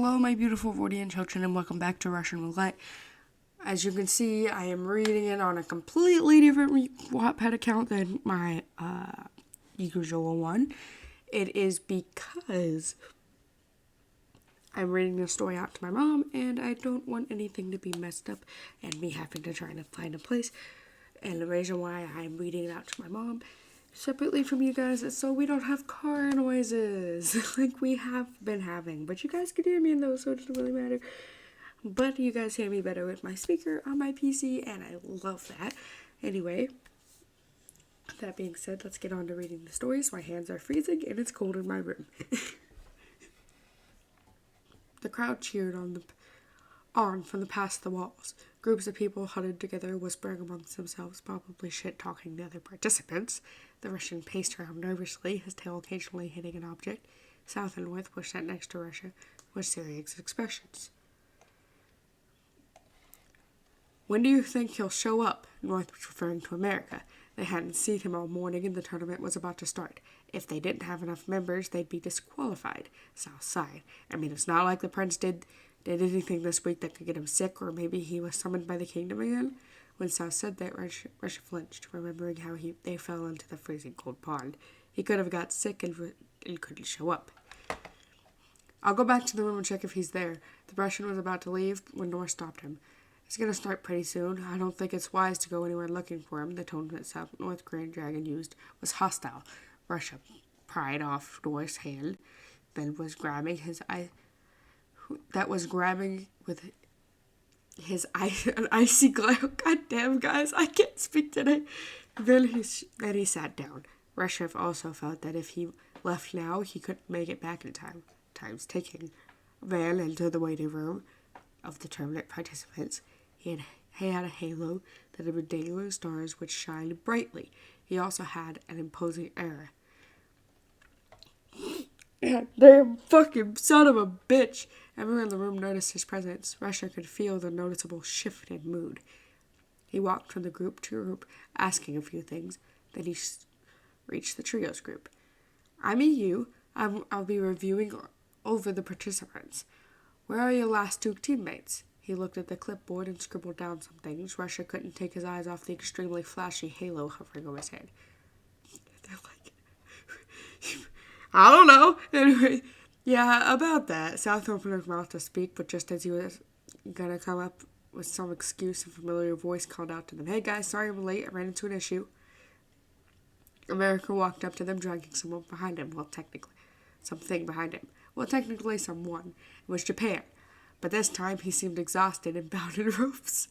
Hello, my beautiful Vordian children, and welcome back to Russian Roulette. As you can see, I am reading it on a completely different Wattpad account than my usual one. It is because I'm reading the story out to my mom, and I don't want anything to be messed up and me having to try to find a place. And the reason why I'm reading it out to my mom separately from you guys is so we don't have car noises like we have been having. But you guys can hear me in those, so it doesn't really matter. But you guys hear me better with my speaker on my PC, and I love that. Anyway, that being said, let's get on to reading the stories. My hands are freezing, and it's cold in my room. The crowd cheered on from past the walls. Groups of people huddled together, whispering amongst themselves, probably shit-talking the other participants. The Russian paced around nervously, his tail occasionally hitting an object. South and North were sat next to Russia, with serious expressions. When do you think he'll show up? North was referring to America. They hadn't seen him all morning, and the tournament was about to start. If they didn't have enough members, they'd be disqualified. South sighed. I mean, it's not like the prince did anything this week that could get him sick, or maybe he was summoned by the kingdom again. When South said that, Russia flinched, remembering how they fell into the freezing cold pond. He could have got sick and couldn't show up. I'll go back to the room and check if he's there. The Russian was about to leave when North stopped him. It's going to start pretty soon. I don't think it's wise to go anywhere looking for him. The tone that South North Grand Dragon used was hostile. Russia pried off North's hand, then was grabbing with his an icy glow. God damn, guys, I can't speak today. Then he sat down. Russia also felt that if he left now, he couldn't make it back in time. Time's ticking. Van entered the waiting room of the tournament participants. He had a halo that had dangling stars which shined brightly. He also had an imposing aura. Damn fucking son of a bitch. Everyone in the room noticed his presence. Russia could feel the noticeable shift in mood. He walked from the group to group, asking a few things. Then he reached the trios group. I'm EU. I'll be reviewing over the participants. Where are your last two teammates? He looked at the clipboard and scribbled down some things. Russia couldn't take his eyes off the extremely flashy halo hovering over his head. They're like, I don't know. Anyway, yeah, about that. South opened his mouth to speak, but just as he was gonna come up with some excuse, a familiar voice called out to them, "Hey guys, sorry I'm late. I ran into an issue." America walked up to them, dragging someone behind him. Technically someone. It was Japan. But this time he seemed exhausted and bound in ropes.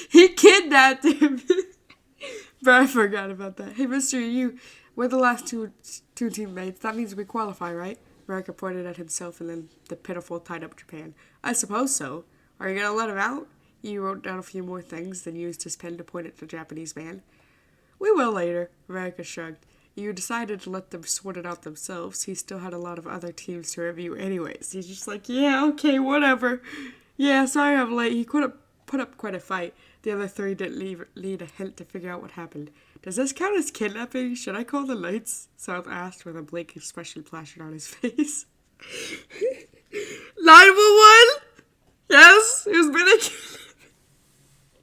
He kidnapped him. But I forgot about that. Hey, Mr. We're the last two teammates. That means we qualify, right? America pointed at himself and then the pitiful tied-up Japan. I suppose so. Are you going to let him out? He wrote down a few more things, then used his pen to point at the Japanese man. We will later, America shrugged. You decided to let them sort it out themselves. He still had a lot of other teams to review anyways. He's just like, yeah, okay, whatever. Yeah, sorry I'm late. He put up quite a fight. The other three didn't lead a hint to figure out what happened. Does this count as kidnapping? Should I call the lights? South asked with a blank expression flashing on his face. 911? Yes, who's been a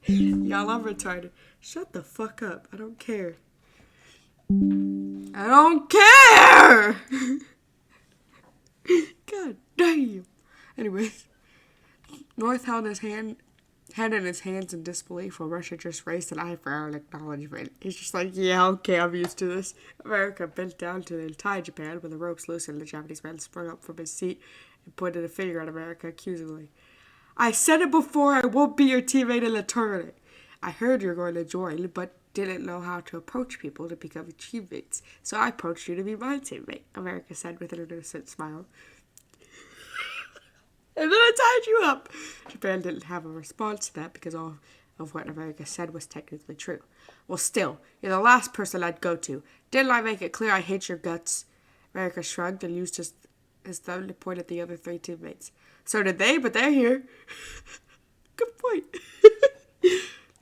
kidnapping? Y'all, I'm retarded. Shut the fuck up. I don't care. I don't care! God damn. Anyways, North held his hand in his hands in disbelief while Russia just raised an eyebrow in acknowledgement. He's just like, yeah, okay, I'm used to this. America bent down to untie Japan. When the ropes loosened, the Japanese man sprung up from his seat and pointed a finger at America accusingly. I said it before, I won't be your teammate in the tournament. I heard you're going to join, but didn't know how to approach people to become teammates, so I approached you to be my teammate, America said with an innocent smile. And then I tied you up. Japan didn't have a response to that because all of what America said was technically true. Well, still, you're the last person I'd go to. Didn't I make it clear I hate your guts? America shrugged and used his thumb to point at the other three teammates. So did they, but they're here. Good point.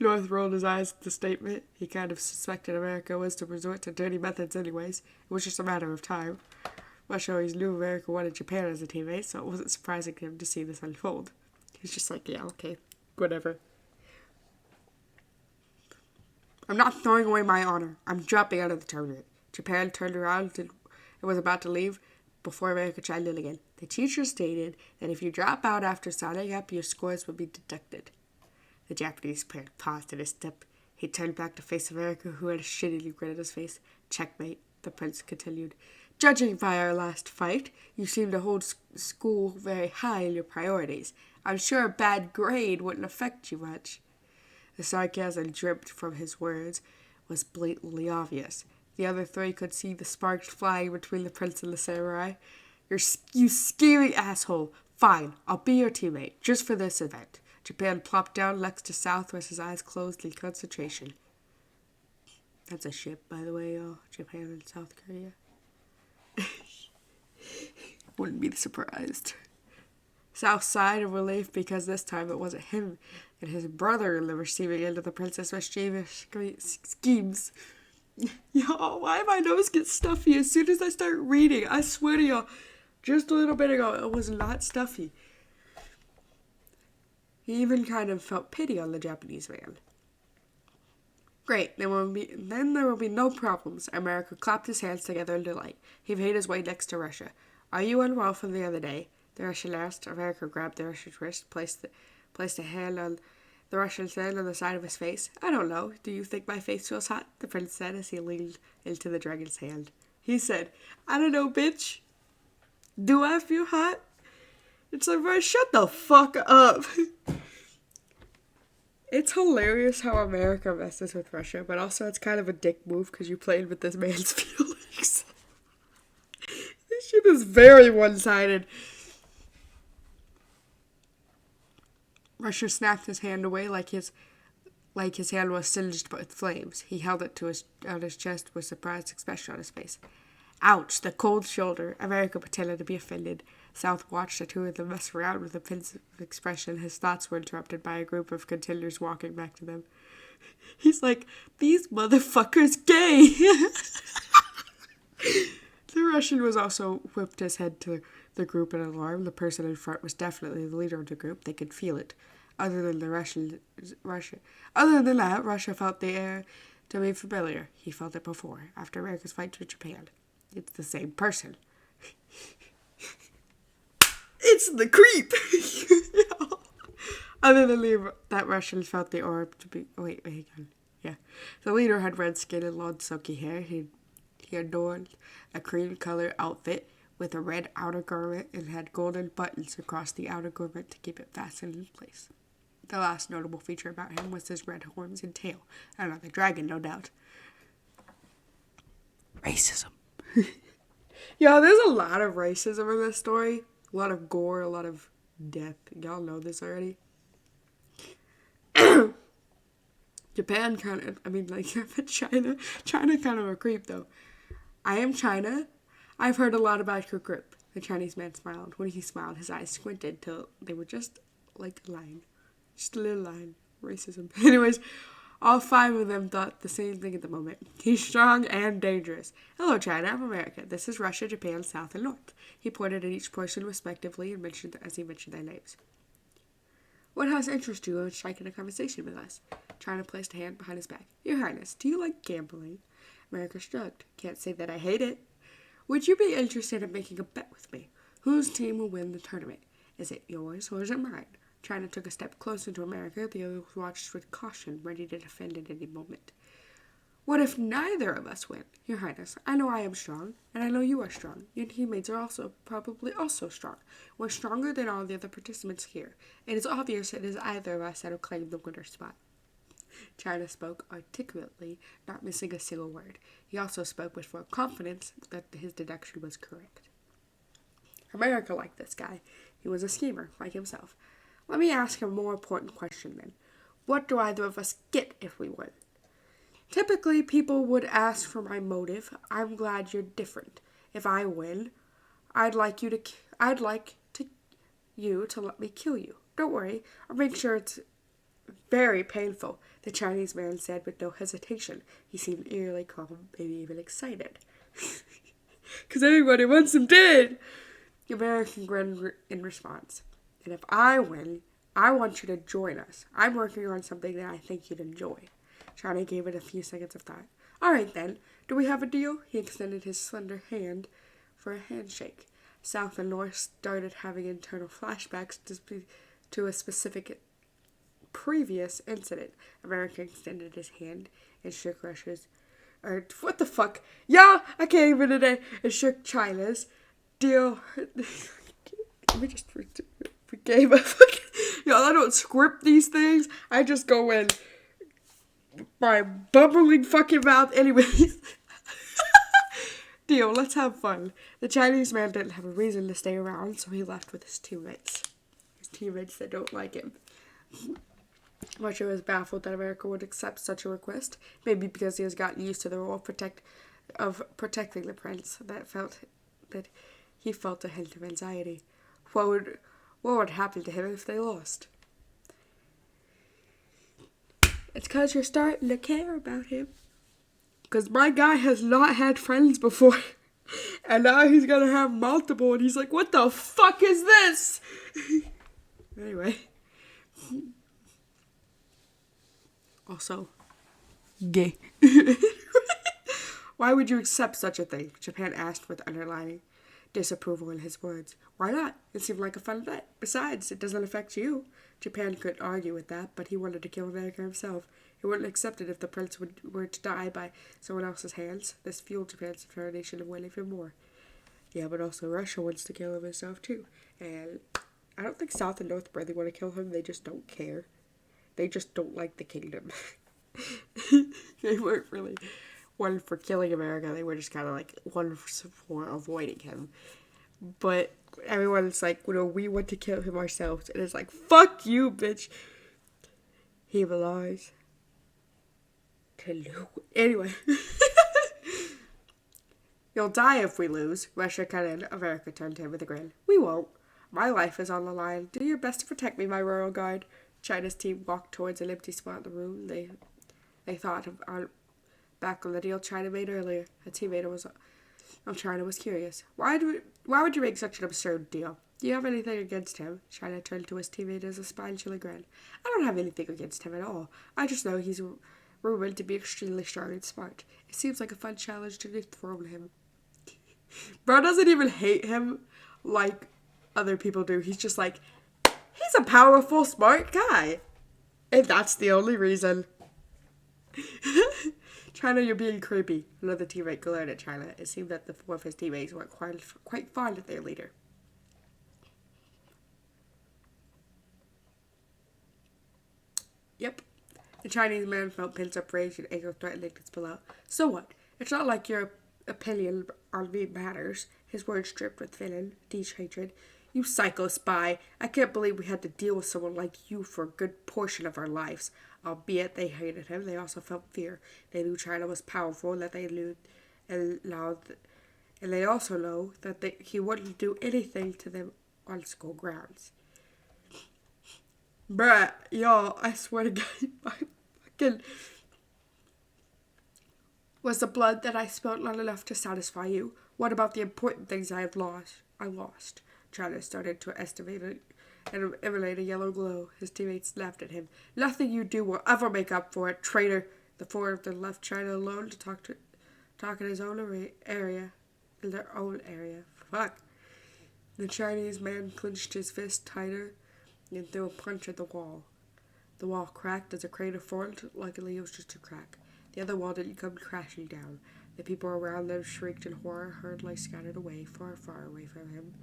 North rolled his eyes at the statement. He kind of suspected America was to resort to dirty methods anyways. It was just a matter of time. Russia always knew America wanted Japan as a teammate, so it wasn't surprising to him to see this unfold. He's just like, yeah, okay, whatever. I'm not throwing away my honor. I'm dropping out of the tournament. Japan turned around and was about to leave before America chimed in again. The teacher stated that if you drop out after signing up, your scores will be deducted. The Japanese player paused in his step. He turned back to face America, who had a shitty grin on his face. Checkmate, the prince continued. Judging by our last fight, you seem to hold school very high in your priorities. I'm sure a bad grade wouldn't affect you much. The sarcasm dripped from his words was blatantly obvious. The other three could see the sparks flying between the prince and the samurai. You scheming asshole. Fine, I'll be your teammate, just for this event. Japan plopped down next to South with his eyes closed in concentration. That's a ship, by the way, Japan and South Korea. Wouldn't be surprised. South sighed in relief because this time it wasn't him and his brother in the receiving end of the prince's mischievous schemes. Y'all, why my nose gets stuffy as soon as I start reading? I swear to y'all, just a little bit ago, it was not stuffy. He even kind of felt pity on the Japanese man. Great, then there will be no problems. America clapped his hands together in delight. He made his way next to Russia. Are you unwell from the other day? The Russian asked. America grabbed the Russian's wrist, placed a hand on the Russian's hand on the side of his face. I don't know. Do you think my face feels hot? The prince said as he leaned into the dragon's hand. He said, I don't know, bitch. Do I feel hot? It's like, bro, shut the fuck up. It's hilarious how America messes with Russia, but also it's kind of a dick move because you played with this man's feelings. This shit is very one-sided. Russia snapped his hand away like his hand was singed with flames. He held it on his chest with a surprised expression on his face. Ouch, the cold shoulder. America pretended to be offended. South watched the two of them mess around with a pensive expression. His thoughts were interrupted by a group of contenders walking back to them. He's like, these motherfuckers gay! The Russian was also whipped his head to the group in alarm. The person in front was definitely the leader of the group. They could feel it. Other than that, Russia felt the air to be familiar. He felt it before, after America's fight with Japan. It's the same person. It's the creep! Other than that, Russian felt the orb to be... Oh, wait, hang on. Yeah. The leader had red skin and long silky hair. He adorned a cream-colored outfit with a red outer garment and had golden buttons across the outer garment to keep it fastened in place. The last notable feature about him was his red horns and tail. Another dragon, no doubt. Racism. Yeah, there's a lot of racism in this story. A lot of gore, a lot of death. Y'all know this already. Japan China kind of a creep, though. I am China. I've heard a lot about your group. The Chinese man smiled. When he smiled, his eyes squinted till they were just like a line. Just a little line. Racism. Anyways, all five of them thought the same thing at the moment. He's strong and dangerous. Hello, China. I'm America. This is Russia, Japan, South, and North. He pointed at each person respectively and mentioned their names. What has interested you in striking a conversation with us? China placed a hand behind his back. Your Highness, do you like gambling? America shrugged. Can't say that I hate it. Would you be interested in making a bet with me? Whose team will win the tournament? Is it yours or is it mine? China took a step closer to America. The others watched with caution, ready to defend at any moment. What if neither of us win? Your Highness, I know I am strong, and I know you are strong. Your teammates are probably also strong. We're stronger than all the other participants here. It is obvious it is either of us that will claim the winner's spot. China spoke articulately, not missing a single word. He also spoke with full confidence that his deduction was correct. America liked this guy. He was a schemer, like himself. Let me ask a more important question then. What do either of us get if we win? Typically, people would ask for my motive. I'm glad you're different. If I win, I'd like you to let me kill you. Don't worry, I'll make sure it's very painful, the Chinese man said with no hesitation. He seemed eerily calm, maybe even excited. Because everybody wants him dead. The American grinned in response. And if I win, I want you to join us. I'm working on something that I think you'd enjoy. China gave it a few seconds of thought. All right, then. Do we have a deal? He extended his slender hand for a handshake. South and North started having internal flashbacks to a specific previous incident. America extended his hand and shook Russia's. Or, what the fuck? Yeah, I can't even today. And shook China's. Deal. Let me just forgave a fucking. Y'all, I don't script these things. I just go in my bubbling fucking mouth. Anyways. Deal, let's have fun. The Chinese man didn't have a reason to stay around, so he left with his teammates. His teammates that don't like him. Russia was baffled that America would accept such a request, maybe because he has gotten used to the role of protecting the prince. That he felt a hint of anxiety. What would happen to him if they lost? It's because you're starting to care about him. Because my guy has not had friends before. And now he's going to have multiple. And he's like, what the fuck is this? Anyway. Also, gay. Why would you accept such a thing? Japan asked with underlining disapproval in his words. Why not? It seemed like a fun bet. Besides, it doesn't affect you. Japan couldn't argue with that, but he wanted to kill America himself. He wouldn't accept it if the prince were to die by someone else's hands. This fueled Japan's determination to win even more. Yeah, but also Russia wants to kill him himself too. And I don't think South and North really want to kill him. They just don't care. They just don't like the kingdom. They weren't really one for killing America. They were just kind of like one for avoiding him. But everyone's like, we want to kill him ourselves. And it's like, fuck you, bitch. He belongs to Lou. Anyway. You'll die if we lose. Russia cut in. America turned to him with a grin. We won't. My life is on the line. Do your best to protect me, my royal guard. China's team walked towards an empty spot in the room. They thought back on the deal China made earlier. A teammate of China was curious. Why would you make such an absurd deal? Do you have anything against him? China turned to his teammate as a spine-chilling grin. I don't have anything against him at all. I just know he's rumored to be extremely strong and smart. It seems like a fun challenge to dethrone him. Bro doesn't even hate him like other people do. He's just like, he's a powerful, smart guy. And that's the only reason. China, you're being creepy. Another teammate glared at China. It seemed that the four of his teammates were quite fond of their leader. Yep. The Chinese man felt pent-up rage and anger threatening to spill out. So what? It's not like your opinion on me matters. His words dripped with venom, hatred. You psycho spy. I can't believe we had to deal with someone like you for a good portion of our lives. Albeit they hated him, they also felt fear. They knew China was powerful and that they also know that he wouldn't do anything to them on school grounds. Bruh, y'all, I swear to God, my fucking... Was the blood that I spilled not enough to satisfy you? What about the important things I lost. China started to emanate a yellow glow. His teammates laughed at him. Nothing you do will ever make up for it, traitor. The four of them left China alone to talk in his own area. In their own area. Fuck. The Chinese man clenched his fist tighter and threw a punch at the wall. The wall cracked as a crater formed. Luckily, it was just a crack. The other wall didn't come crashing down. The people around them shrieked in horror, hurriedly scattered away, far, far away from him.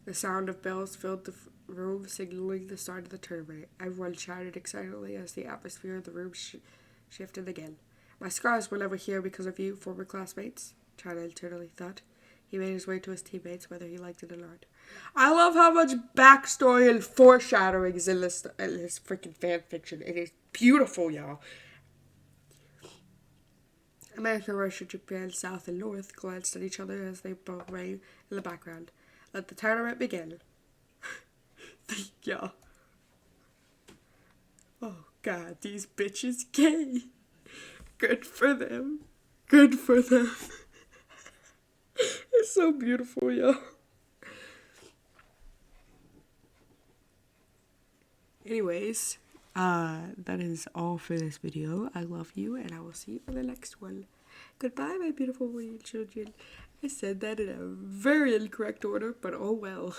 The sound of bells filled the room, signaling the start of the tournament. Everyone shouted excitedly as the atmosphere of the room shifted again. My scars were never here because of you, former classmates, China internally thought. He made his way to his teammates, whether he liked it or not. I love how much backstory and foreshadowing is in this freaking fan fiction. It is beautiful, y'all. America, Russia, Japan, South, and North glanced at each other as they both rang in the background. Let the tournament begin. Yeah. Oh, God, these bitches gay. Good for them. Good for them. So beautiful, yo. Anyways, that is all for this video. I love you, and I will see you in the next one. Goodbye, my beautiful little children. I said that in a very incorrect order, but oh well.